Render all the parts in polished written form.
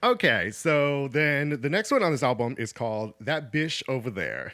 Okay, so then the next one on this album is called That Bish Over There.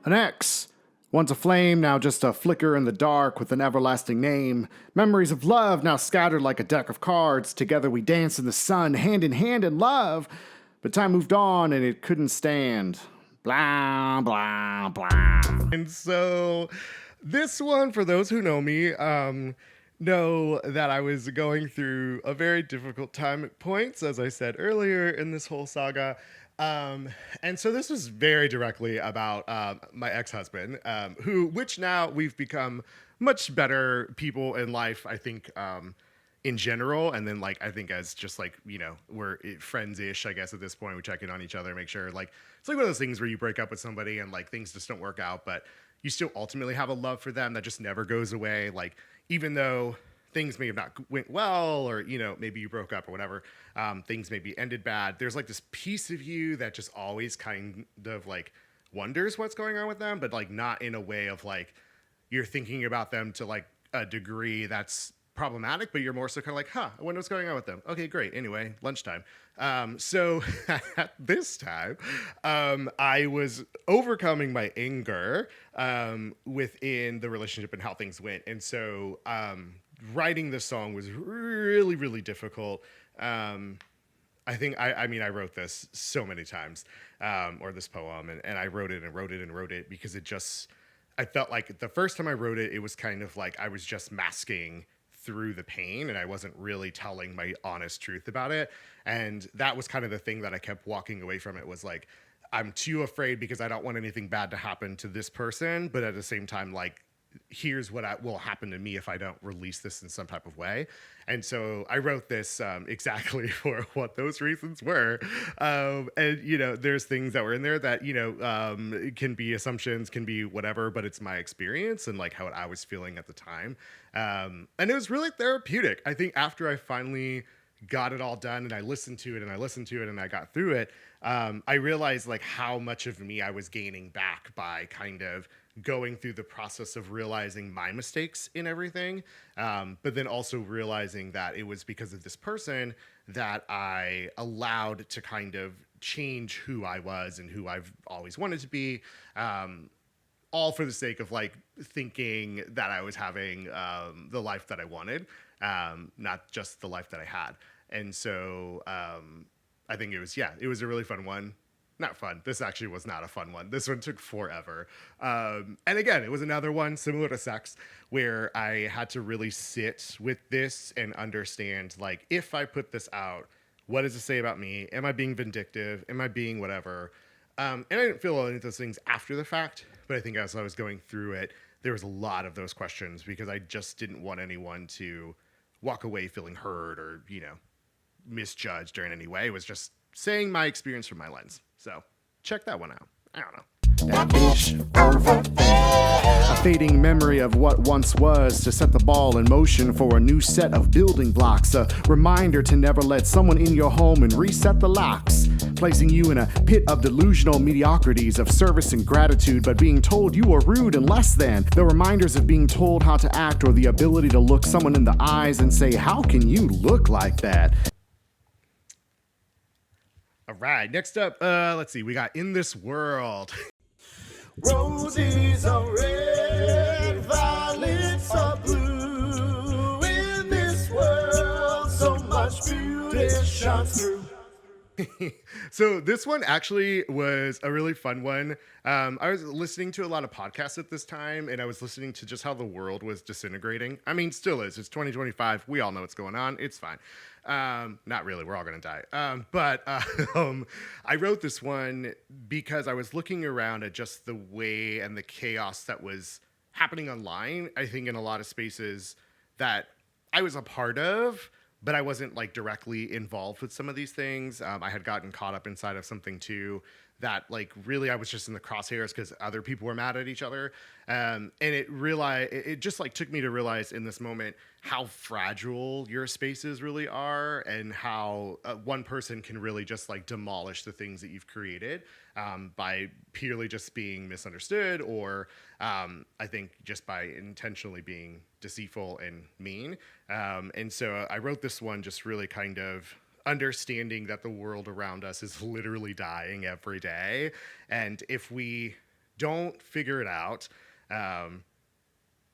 An ex. Once a flame, now just a flicker in the dark with an everlasting name. Memories of love now scattered like a deck of cards. Together we dance in the sun, hand in hand in love. But time moved on and it couldn't stand. Blah, blah, blah. And so this one, for those who know me, know that I was going through a very difficult time at points, as I said earlier in this whole saga. And so this was very directly about my ex-husband, which now we've become much better people in life, I think, in general. And then, like, I think as just like, we're friends-ish, I guess, at this point, we check in on each other, make sure, like, it's like one of those things where you break up with somebody and like things just don't work out, but you still ultimately have a love for them that just never goes away. Like, even though things may have not went well, or, maybe you broke up or whatever, things maybe ended bad, there's like this piece of you that just always kind of like wonders what's going on with them, but like not in a way of like you're thinking about them to like a degree that's problematic, but you're more so kind of like, I wonder what's going on with them. Okay, great. Anyway, lunchtime. So at this time, I was overcoming my anger within the relationship and how things went. And so writing this song was really, really difficult. I think, I wrote this so many times, or this poem, and I wrote it and wrote it and wrote it because I felt like the first time I wrote it, it was kind of like I was just masking through the pain and I wasn't really telling my honest truth about it. And that was kind of the thing that I kept walking away from. It was like, I'm too afraid because I don't want anything bad to happen to this person. But at the same time, like, here's what will happen to me if I don't release this in some type of way. And so I wrote this exactly for what those reasons were. And, there's things that were in there that, can be assumptions, can be whatever, but it's my experience and like how I was feeling at the time. And it was really therapeutic. I think after I finally got it all done and I listened to it and I listened to it and I got through it, I realized like how much of me I was gaining back by kind of going through the process of realizing my mistakes in everything. But then also realizing that it was because of this person that I allowed to kind of change who I was and who I've always wanted to be. All for the sake of like thinking that I was having the life that I wanted, not just the life that I had. And so I think it was a really fun one. Not fun. This actually was not a fun one. This one took forever. And again, it was another one similar to Sex where I had to really sit with this and understand, like, if I put this out, what does it say about me? Am I being vindictive? Am I being whatever? And I didn't feel any of those things after the fact, but I think as I was going through it, there was a lot of those questions because I just didn't want anyone to walk away feeling hurt or, misjudged or in any way. It was just saying my experience from my lens. So check that one out. I don't know. That bish over there. A fading memory of what once was to set the ball in motion for a new set of building blocks. A reminder to never let someone in your home and reset the locks. Placing you in a pit of delusional mediocrities of service and gratitude, but being told you are rude and less than. The reminders of being told how to act or the ability to look someone in the eyes and say, how can you look like that? All right, next up, let's see. We got In This World. Roses are red, violets are blue. In this world, so much beauty shines through. So this one actually was a really fun one. I was listening to a lot of podcasts at this time, and I was listening to just how the world was disintegrating. I mean, still is. It's 2025. We all know what's going on. It's fine. Not really. We're all going to die. But I wrote this one because I was looking around at just the way and the chaos that was happening online. I think in a lot of spaces that I was a part of, but I wasn't like directly involved with some of these things. I had gotten caught up inside of something too that like really I was just in the crosshairs because other people were mad at each other. And it just like took me to realize in this moment how fragile your spaces really are and how one person can really just like demolish the things that you've created by purely just being misunderstood or I think just by intentionally being deceitful and mean. And so I wrote this one just really kind of understanding that the world around us is literally dying every day. And if we don't figure it out,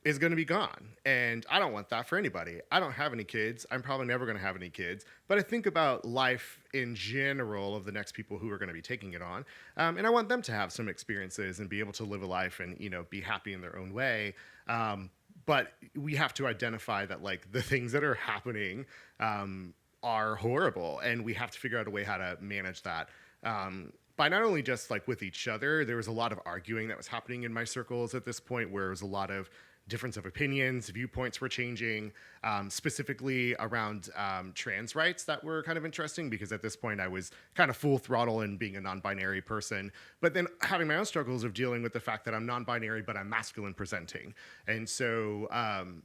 is going to be gone. And I don't want that for anybody. I don't have any kids. I'm probably never going to have any kids. But I think about life in general of the next people who are going to be taking it on. And I want them to have some experiences and be able to live a life and, be happy in their own way. But we have to identify that like the things that are happening are horrible. And we have to figure out a way how to manage that. By not only just like with each other, there was a lot of arguing that was happening in my circles at this point, where it was a lot of difference of opinions, viewpoints were changing, specifically around trans rights that were kind of interesting, because at this point I was kind of full throttle in being a non-binary person, but then having my own struggles of dealing with the fact that I'm non-binary, but I'm masculine presenting. And so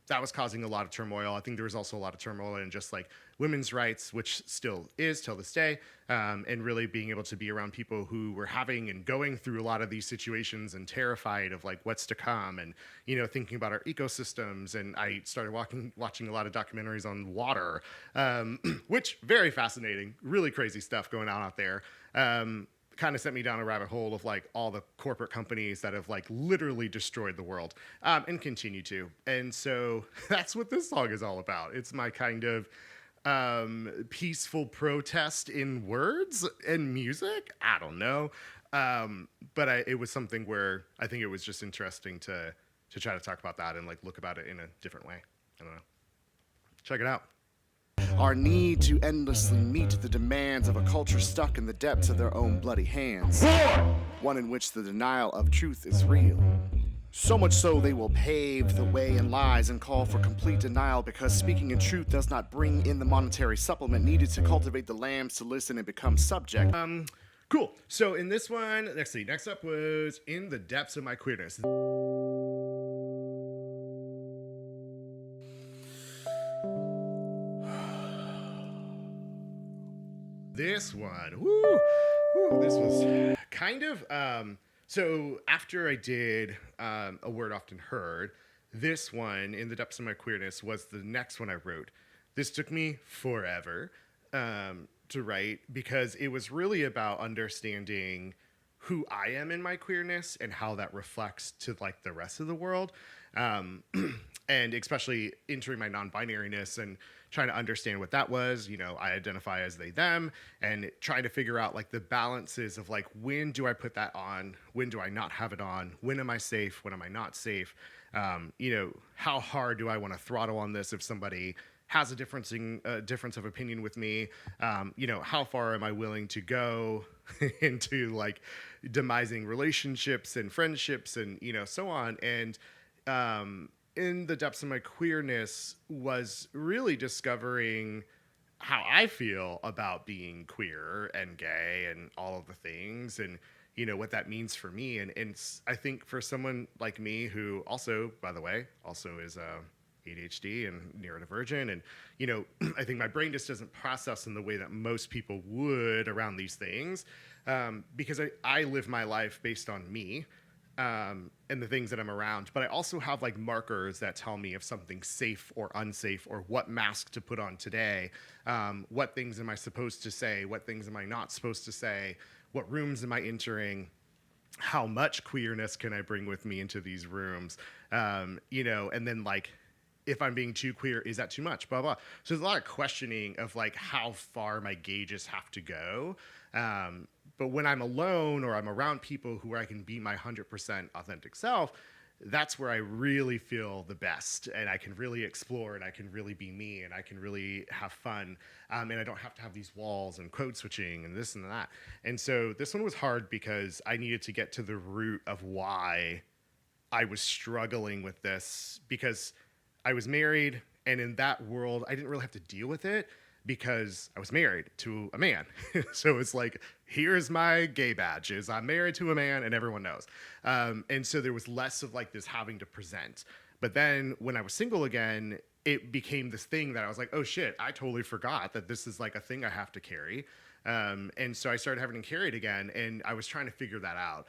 that was causing a lot of turmoil. I think there was also a lot of turmoil in just like women's rights, which still is till this day, and really being able to be around people who were having and going through a lot of these situations and terrified of like what's to come, and thinking about our ecosystems. And I started watching a lot of documentaries on water, which very fascinating, really crazy stuff going on out there. Kind of sent me down a rabbit hole of like all the corporate companies that have like literally destroyed the world, and continue to. And so that's what this song is all about. It's my kind of peaceful protest in words and music. I don't know. But it was something where I think it was just interesting to try to talk about that and like look about it in a different way. I don't know. Check it out. Our need to endlessly meet the demands of a culture stuck in the depths of their own bloody hands. One in which the denial of truth is real. So much so they will pave the way in lies and call for complete denial, because speaking in truth does not bring in the monetary supplement needed to cultivate the lambs to listen and become subject. Cool. So in this one, next up was In the Depths of My Queerness. This one, this was kind of, so after I did A Word Often Heard, this one, In the Depths of My Queerness, was the next one I wrote. This took me forever to write, because it was really about understanding who I am in my queerness and how that reflects to like the rest of the world. And especially entering my non-binariness and trying to understand what that was. I identify as they, them, and trying to figure out like the balances of like, when do I put that on? When do I not have it on? When am I safe? When am I not safe? How hard do I want to throttle on this if somebody has a difference of opinion with me? How far am I willing to go into like demising relationships and friendships and, so on. And, In the Depths of My Queerness was really discovering how I feel about being queer and gay and all of the things, and what that means for me. And I think for someone like me, who also, by the way, also is ADHD and neurodivergent, and I think my brain just doesn't process in the way that most people would around these things, because I live my life based on me. And the things that I'm around, but I also have like markers that tell me if something's safe or unsafe, or what mask to put on today. What things am I supposed to say? What things am I not supposed to say? What rooms am I entering? How much queerness can I bring with me into these rooms? And then like, if I'm being too queer, is that too much? Blah, blah. So there's a lot of questioning of like how far my gauges have to go. But when I'm alone or I'm around people who I can be my 100% authentic self, that's where I really feel the best, and I can really explore, and I can really be me, and I can really have fun. And I don't have to have these walls and code switching and this and that. And so this one was hard because I needed to get to the root of why I was struggling with this, because I was married, and in that world, I didn't really have to deal with it because I was married to a man. So it's like, here's my gay badge, is I'm married to a man and everyone knows. And so there was less of like this having to present. But then when I was single again, it became this thing that I was like, oh shit, I totally forgot that this is like a thing I have to carry. And so I started having to carry it again, and I was trying to figure that out,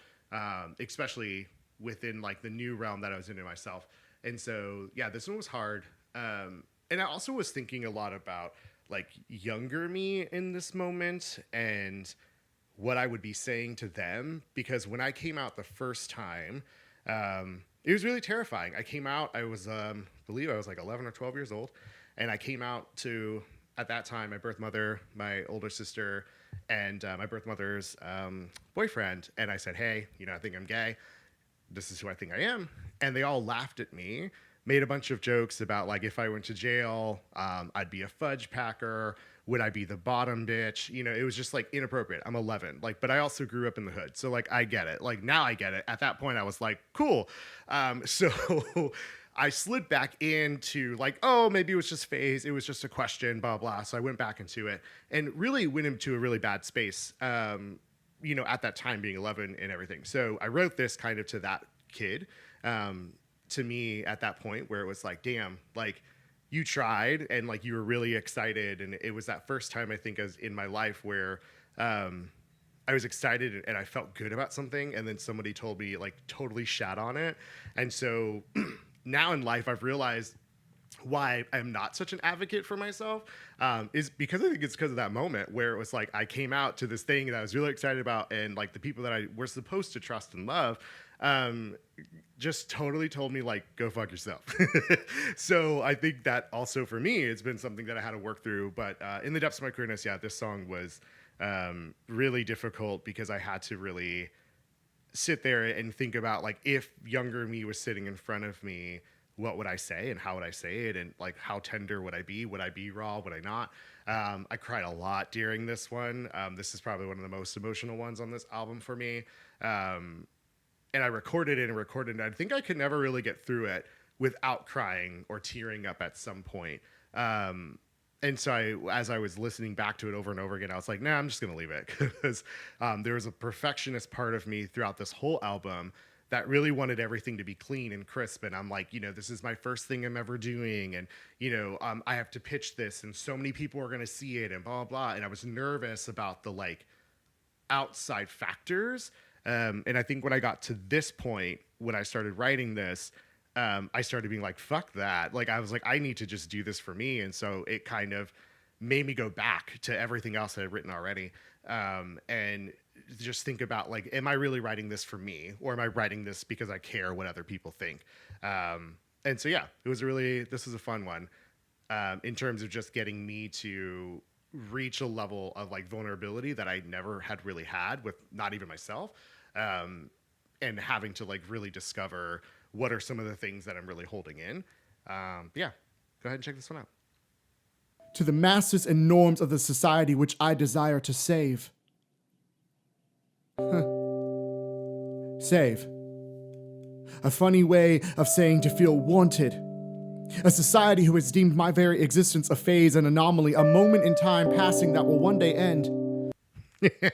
especially within like the new realm that I was into myself. And so, yeah, this one was hard. And I also was thinking a lot about like younger me in this moment and what I would be saying to them, because when I came out the first time, it was really terrifying. I came out, I was, believe I was like 11 or 12 years old, and I came out to, at that time, my birth mother, my older sister, and my birth mother's boyfriend, and I said, hey, you know, I think I'm gay. This is who I think I am. And they all laughed at me, made a bunch of jokes about like, if I went to jail, I'd be a fudge packer. Would I be the bottom bitch? You know, it was just like inappropriate. I'm 11, like, but I also grew up in the hood. So like, I get it. Like now I get it. At that point I was like, cool. So I slid back into like, oh, maybe it was just phase. It was just a question, blah, blah. So I went back into it and really went into a really bad space. You know, at that time being 11 and everything. So I wrote this kind of to that kid, to me at that point where it was like, damn, like you tried and like you were really excited. And it was that first time I think as in my life where, I was excited and I felt good about something. And then somebody told me like totally shat on it. And so now in life, I've realized why I'm not such an advocate for myself, is because I think it's because of that moment where it was like I came out to this thing that I was really excited about, and like the people that I were supposed to trust and love just totally told me like, go fuck yourself. So I think that also for me, it's been something that I had to work through. But in the depths of my queerness, yeah, this song was really difficult because I had to really sit there and think about like, if younger me was sitting in front of me, what would I say and how would I say it? And like, how tender would I be? Would I be raw? Would I not? I cried a lot during this one. This is probably one of the most emotional ones on this album for me. And I recorded it and recorded it. I think I could never really get through it without crying or tearing up at some point. And so as I was listening back to it over and over again, I was like, nah, I'm just going to leave it. Because there was a perfectionist part of me throughout this whole album that really wanted everything to be clean and crisp. And I'm like, you know, this is my first thing I'm ever doing. And, you know, I have to pitch this and so many people are going to see it and blah, blah. And I was nervous about the like outside factors. And I think when I got to this point, when I started writing this, I started being like, fuck that. Like, I was like, I need to just do this for me. And so it kind of made me go back to everything else I had written already. And just think about like, am I really writing this for me, or am I writing this because I care what other people think? And so, yeah, this was a fun one, in terms of just getting me to reach a level of like vulnerability that I never had really had with not even myself. And having to like really discover what are some of the things that I'm really holding in. Yeah, go ahead and check this one out. To the masters and norms of the society which I desire to save. Save. A funny way of saying to feel wanted. A society who has deemed my very existence a phase, an anomaly, a moment in time passing that will one day end.